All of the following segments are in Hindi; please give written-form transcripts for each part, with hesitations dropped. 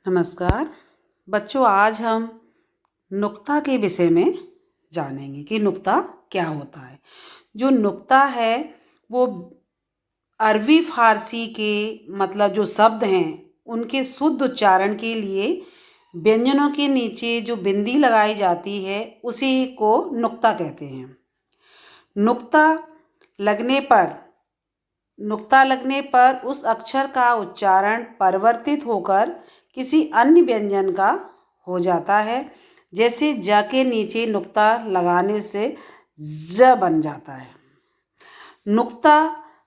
नमस्कार बच्चों, आज हम नुक्ता के विषय में जानेंगे कि नुक्ता क्या होता है। जो नुक्ता है वो अरबी फारसी के मतलब जो शब्द हैं उनके शुद्ध उच्चारण के लिए व्यंजनों के नीचे जो बिंदी लगाई जाती है उसी को नुक्ता कहते हैं। नुक्ता लगने पर नुक्ता लगने पर उस अक्षर का उच्चारण परिवर्तित होकर किसी अन्य व्यंजन का हो जाता है। जैसे ज के नीचे नुक्ता लगाने से ज बन जाता है। नुक्ता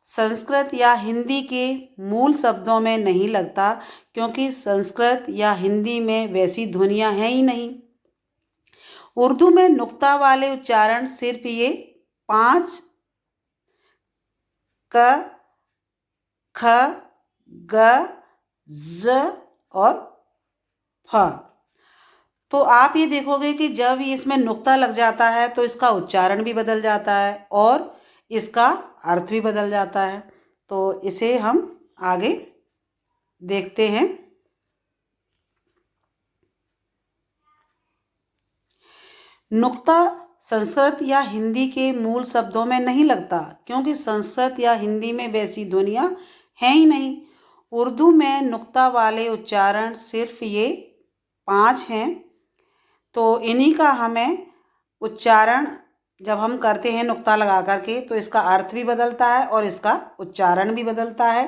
संस्कृत या हिंदी के मूल शब्दों में नहीं लगता, क्योंकि संस्कृत या हिंदी में वैसी ध्वनियाँ हैं ही नहीं। उर्दू में नुक्ता वाले उच्चारण सिर्फ ये 5 क, ख, ग, ज और फ। तो आप ये देखोगे कि जब इसमें नुक्ता लग जाता है तो इसका उच्चारण भी बदल जाता है और इसका अर्थ भी बदल जाता है। तो इसे हम आगे देखते हैं। नुक्ता संस्कृत या हिंदी के मूल शब्दों में नहीं लगता, क्योंकि संस्कृत या हिंदी में वैसी ध्वनियाँ हैं ही नहीं। उर्दू में नुक्ता वाले उच्चारण सिर्फ ये 5 हैं। तो इन्हीं का हमें उच्चारण जब हम करते हैं नुक्ता लगा करके तो इसका अर्थ भी बदलता है और इसका उच्चारण भी बदलता है।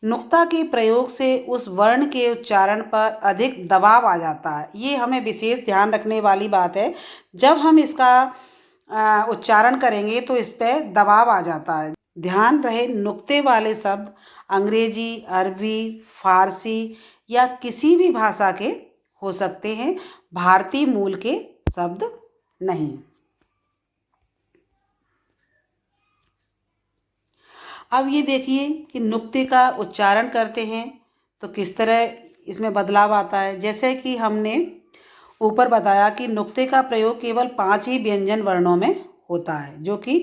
नुक्ता के प्रयोग से उस वर्ण के उच्चारण पर अधिक दबाव आ जाता है। ये हमें विशेष ध्यान रखने वाली बात है। जब हम इसका उच्चारण करेंगे तो इस पर दबाव आ जाता है। ध्यान रहे, नुक्ते वाले शब्द अंग्रेजी, अरबी, फारसी या किसी भी भाषा के हो सकते हैं, भारतीय मूल के शब्द नहीं। अब ये देखिए कि नुक्ते का उच्चारण करते हैं तो किस तरह इसमें बदलाव आता है। जैसे कि हमने ऊपर बताया कि नुक्ते का प्रयोग केवल 5 ही व्यंजन वर्णों में होता है, जो कि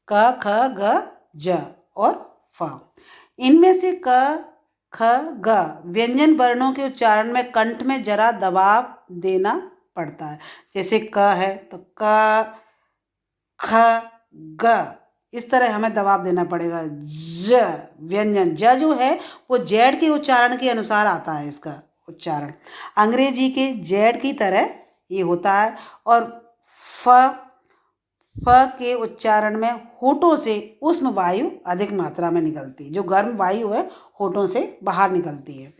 क, ख, ग, ज और फ। इनमें से क, ख, ग व्यंजन वर्णों के उच्चारण में कंठ में जरा दबाव देना पड़ता है। जैसे क है तो क, ख, ग इस तरह हमें दबाव देना पड़ेगा। ज व्यंजन ज जो है वो जेड के उच्चारण के अनुसार आता है। इसका उच्चारण अंग्रेजी के जेड की तरह ये होता है। और फ के उच्चारण में होठों से उष्ण वायु अधिक मात्रा में निकलती है। जो गर्म वायु है होठों से बाहर निकलती है।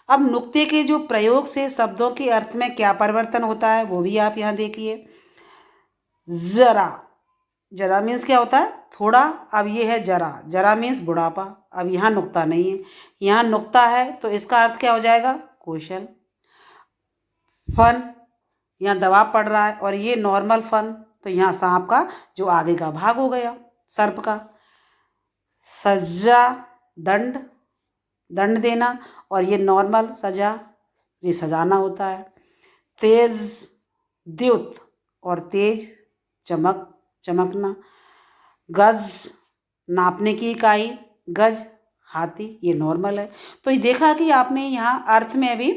अब नुक्ते के जो प्रयोग से शब्दों के अर्थ में क्या परिवर्तन होता है वो भी आप यहाँ देखिए। जरा, जरा मीन्स क्या होता है? थोड़ा। अब ये है जरा, जरा मीन्स बुढ़ापा। अब यहाँ नुक्ता नहीं है, यहाँ नुक्ता है तो इसका अर्थ क्या हो जाएगा? कौशल। फन, यहाँ दबाव पड़ रहा है और ये नॉर्मल फन, तो यहाँ सांप का जो आगे का भाग हो गया, सर्प का। सजा, दंड, दंड देना, और ये नॉर्मल सजा, ये सजाना होता है। तेज, द्युत, और तेज, चमक, चमकना। गज, नापने की इकाई, गज, हाथी, ये नॉर्मल है। तो ये देखा कि आपने यहाँ अर्थ में भी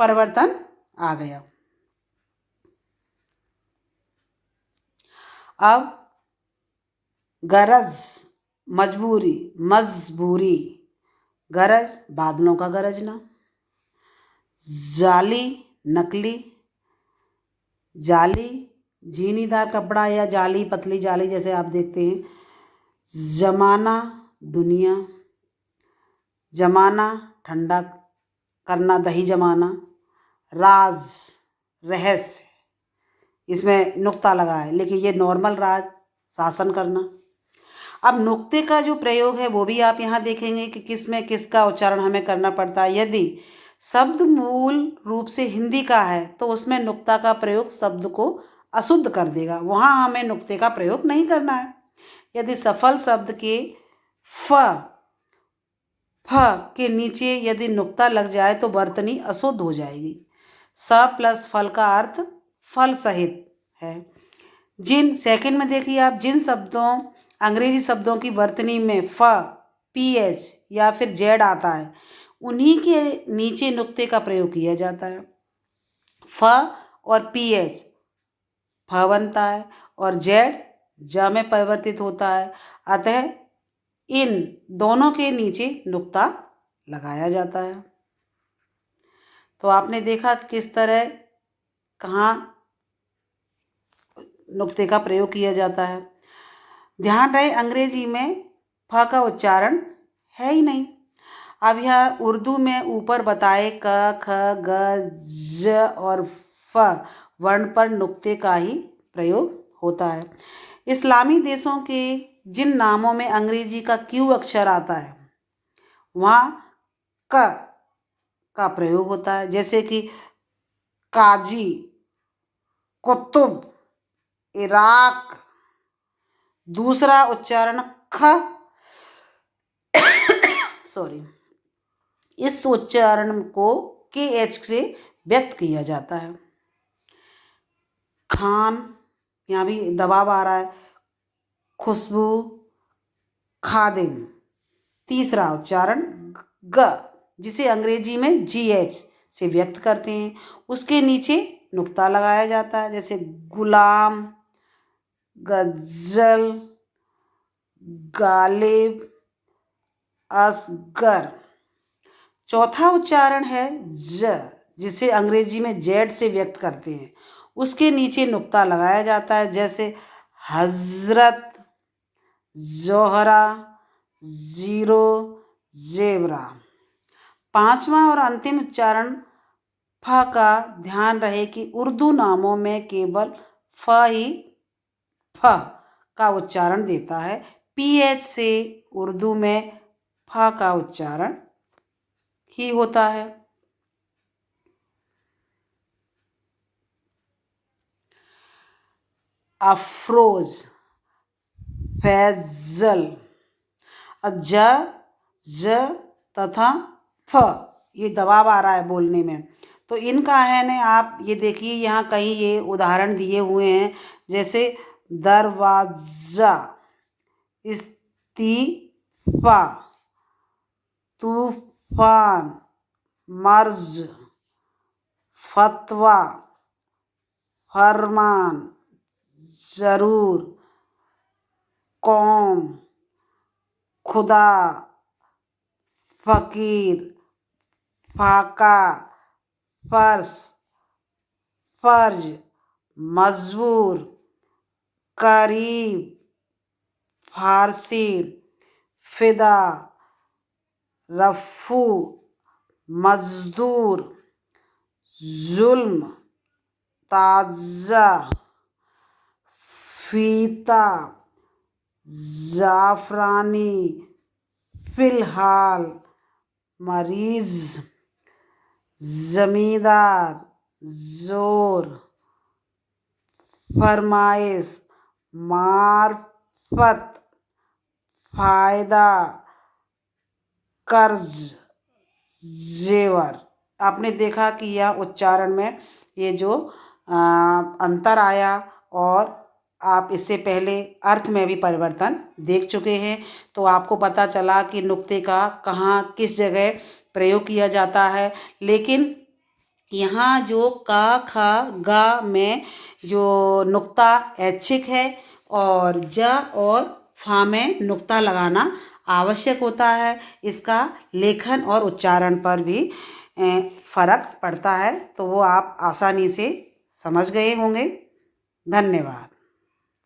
परिवर्तन आ गया। अब गरज, मजबूरी, मजबूरी। गरज, बादलों का गरजना। जाली, नकली, जाली, झीनीदार कपड़ा या जाली, पतली जाली जैसे आप देखते हैं। जमाना, दुनिया। जमाना, ठंडा करना, दही जमाना। राज, रहस्य, इसमें नुक्ता लगा है लेकिन ये नॉर्मल राज, शासन करना। अब नुक्ते का जो प्रयोग है वो भी आप यहाँ देखेंगे कि किस में किसका उच्चारण हमें करना पड़ता है। यदि शब्द मूल रूप से हिंदी का है तो उसमें नुक्ता का प्रयोग शब्द को अशुद्ध कर देगा, वहाँ हमें नुक्ते का प्रयोग नहीं करना है। यदि सफल शब्द के फ के नीचे यदि नुक्ता लग जाए तो वर्तनी अशुद्ध हो जाएगी। स प्लस फल का अर्थ फल सहित है। जिन सेकंड में देखिए आप, जिन शब्दों अंग्रेजी शब्दों की वर्तनी में फ, पीएच या फिर जेड आता है उन्हीं के नीचे नुक्ते का प्रयोग किया जाता है। फ और पीएच फ बनता है और जेड ज में परिवर्तित होता है, अतः इन दोनों के नीचे नुक्ता लगाया जाता है। तो आपने देखा किस तरह कहाँ नुक्ते का प्रयोग किया जाता है। ध्यान रहे अंग्रेजी में फ का उच्चारण है ही नहीं। अब यह उर्दू में ऊपर बताए क ख ग ज और फ वर्ण पर नुक्ते का ही प्रयोग होता है। इस्लामी देशों के जिन नामों में अंग्रेजी का क्यू अक्षर आता है वहाँ क का प्रयोग होता है, जैसे कि काजी, कुतुब, इराक। दूसरा उच्चारण ख सॉरी, इस उच्चारण को के एच से व्यक्त किया जाता है। खान, यहाँ भी दबाव आ रहा है। खुशबू, खादिम। तीसरा उच्चारण ग, जिसे अंग्रेजी में जी एच से व्यक्त करते हैं, उसके नीचे नुक्ता लगाया जाता है, जैसे गुलाम, गजल, गालिब, असगर। चौथा उच्चारण है ज, जिसे अंग्रेजी में जेड से व्यक्त करते हैं, उसके नीचे नुक्ता लगाया जाता है, जैसे हजरत, जोहरा, जीरो, जेबरा। पांचवा और अंतिम उच्चारण फ का ध्यान रहे कि उर्दू नामों में केवल फ ही फ का उच्चारण देता है। पीएच से उर्दू में फ का उच्चारण ही होता है। अफरोज, फैजल। ज, ज तथा फ ये दबाव आ रहा है बोलने में, तो इनका है ना, आप ये देखिए यहाँ कहीं ये उदाहरण दिए हुए हैं, जैसे दरवाजा, इस्तीफा, तूफान, मर्ज, फतवा, फरमान, जरूर, कौम, खुदा, फकीर, फाका, फर्श, फर्ज, मजबूर, करीब, फारसी, फिदा, रफू, मजदूर, जुल्म, ताजा, फीता, जाफरानी, फिलहाल, मरीज, जमींदार, जोर, फरमाइश, मार्फत, फायदा, कर्ज, जेवर। आपने देखा कि यह उच्चारण में ये जो अंतर आया, और आप इससे पहले अर्थ में भी परिवर्तन देख चुके हैं, तो आपको पता चला कि नुक्ते का कहाँ किस जगह प्रयोग किया जाता है। लेकिन यहाँ जो का खा गा में जो नुक्ता ऐच्छिक है और ज और फा में नुक्ता लगाना आवश्यक होता है, इसका लेखन और उच्चारण पर भी फ़र्क पड़ता है, तो वो आप आसानी से समझ गए होंगे। धन्यवाद।